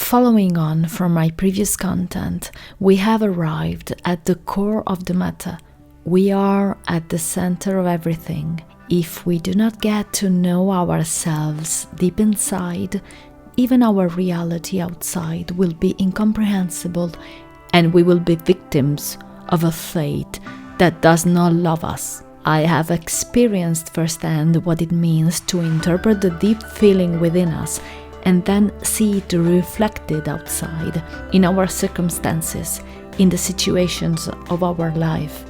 Following on from my previous content, we have arrived at the core of the matter. We are at the center of everything. If we do not get to know ourselves deep inside, even our reality outside will be incomprehensible, and we will be victims of a fate that does not love us. I have experienced firsthand what it means to interpret the deep feeling within us and then see it reflected outside, in our circumstances, in the situations of our life.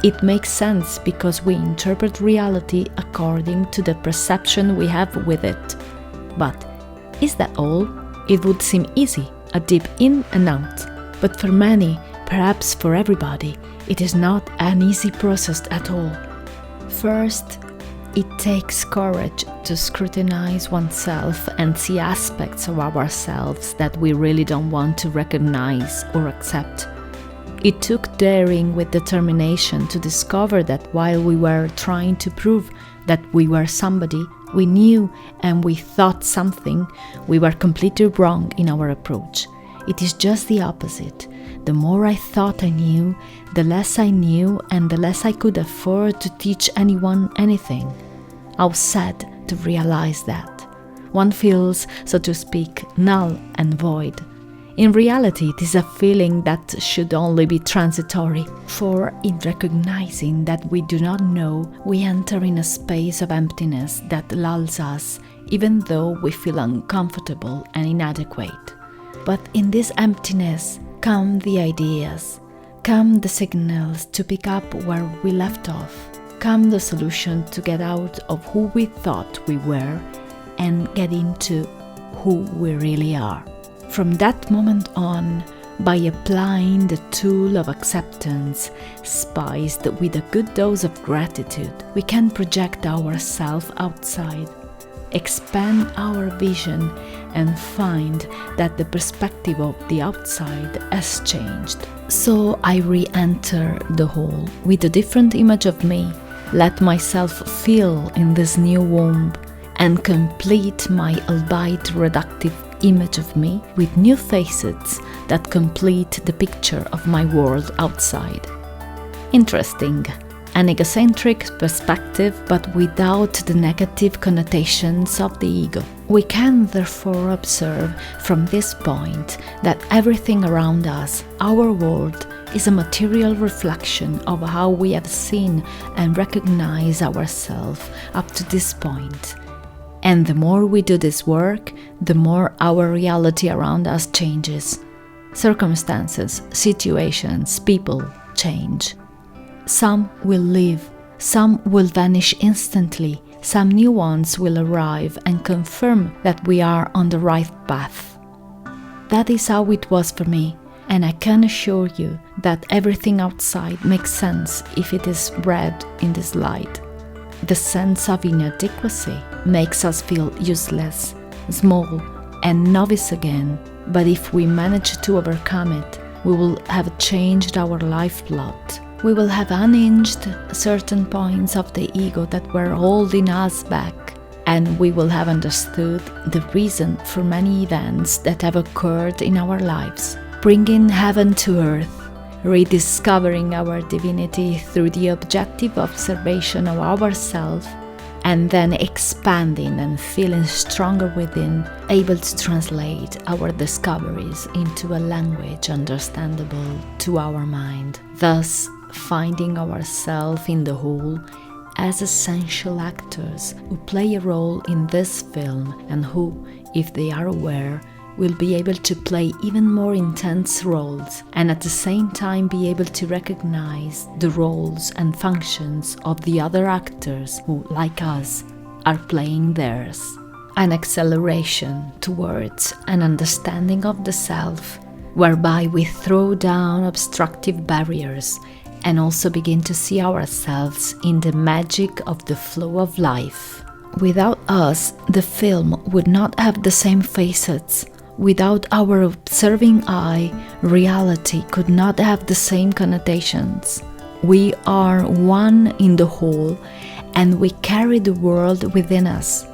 It makes sense because we interpret reality according to the perception we have with it. But is that all? It would seem easy, a deep in and out. But for many, perhaps for everybody, it is not an easy process at all. First, it takes courage to scrutinize oneself and see aspects of ourselves that we really don't want to recognize or accept. It took daring with determination to discover that while we were trying to prove that we were somebody, we knew and we thought something, we were completely wrong in our approach. It is just the opposite. The more I thought I knew, the less I knew and the less I could afford to teach anyone anything. How sad to realize that. One feels, so to speak, null and void. In reality, it is a feeling that should only be transitory, for in recognizing that we do not know, we enter in a space of emptiness that lulls us, even though we feel uncomfortable and inadequate. But in this emptiness come the ideas, come the signals to pick up where we left off, come the solution to get out of who we thought we were and get into who we really are. From that moment on, by applying the tool of acceptance, spiced with a good dose of gratitude, we can project ourselves outside, expand our vision, and find that the perspective of the outside has changed. So I re-enter the whole with a different image of me, let myself feel in this new womb, and complete my albeit reductive image of me with new facets that complete the picture of my world outside. Interesting. An egocentric perspective, but without the negative connotations of the ego. We can therefore observe from this point that everything around us, our world, is a material reflection of how we have seen and recognized ourselves up to this point. And the more we do this work, the more our reality around us changes. Circumstances, situations, people change. Some will live, some will vanish instantly, some new ones will arrive and confirm that we are on the right path. That is how it was for me, and I can assure you that everything outside makes sense if it is read in this light. The sense of inadequacy makes us feel useless, small, and novice again, but if we manage to overcome it, we will have changed our life plot. We will have unhinged certain points of the ego that were holding us back, and we will have understood the reason for many events that have occurred in our lives, bringing heaven to earth, rediscovering our divinity through the objective observation of ourselves, and then expanding and feeling stronger within, able to translate our discoveries into a language understandable to our mind, thus finding ourselves in the whole as essential actors who play a role in this film and who, if they are aware, will be able to play even more intense roles and at the same time be able to recognize the roles and functions of the other actors who, like us, are playing theirs. An acceleration towards an understanding of the self, whereby we throw down obstructive barriers and also begin to see ourselves in the magic of the flow of life. Without us, the film would not have the same facets. Without our observing eye, reality could not have the same connotations. We are one in the whole, and we carry the world within us.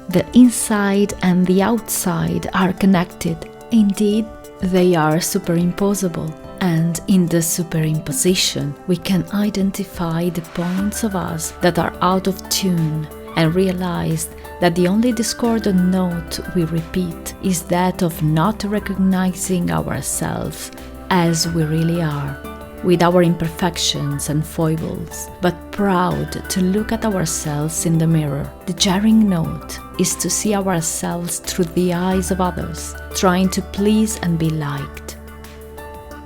The inside and the outside are connected. Indeed, they are superimposable. And in the superimposition, we can identify the points of us that are out of tune and realize that the only discordant note we repeat is that of not recognizing ourselves as we really are, with our imperfections and foibles, but proud to look at ourselves in the mirror. The jarring note is to see ourselves through the eyes of others, trying to please and be liked.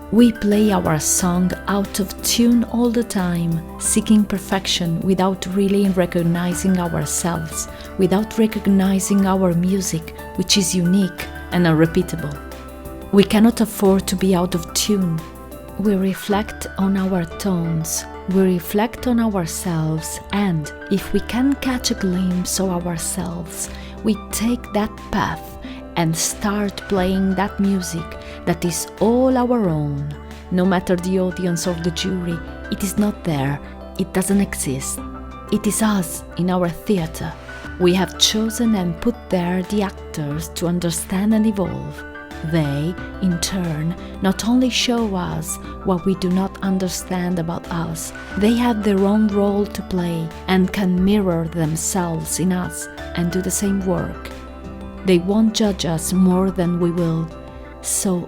We play our song out of tune all the time, seeking perfection without really recognizing ourselves, without recognizing our music, which is unique and unrepeatable. We cannot afford to be out of tune. We reflect on our tones, we reflect on ourselves, and if we can catch a glimpse of ourselves, we take that path and start playing that music that is all our own. No matter the audience or the jury, it is not there, it doesn't exist. It is us in our theater. We have chosen and put there the actors to understand and evolve. They, in turn, not only show us what we do not understand about us, they have their own role to play and can mirror themselves in us and do the same work. They won't judge us more than we will. So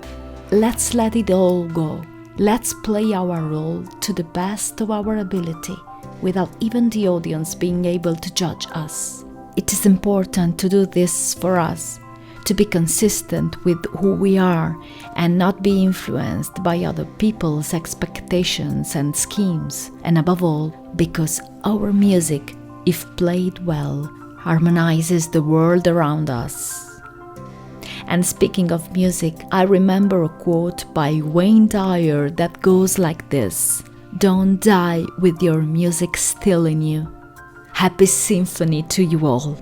let's let it all go. Let's play our role to the best of our ability, without even the audience being able to judge us. It is important to do this for us, to be consistent with who we are and not be influenced by other people's expectations and schemes, and above all, because our music, if played well, harmonizes the world around us. And speaking of music, I remember a quote by Wayne Dyer that goes like this: "Don't die with your music still in you." Happy symphony to you all.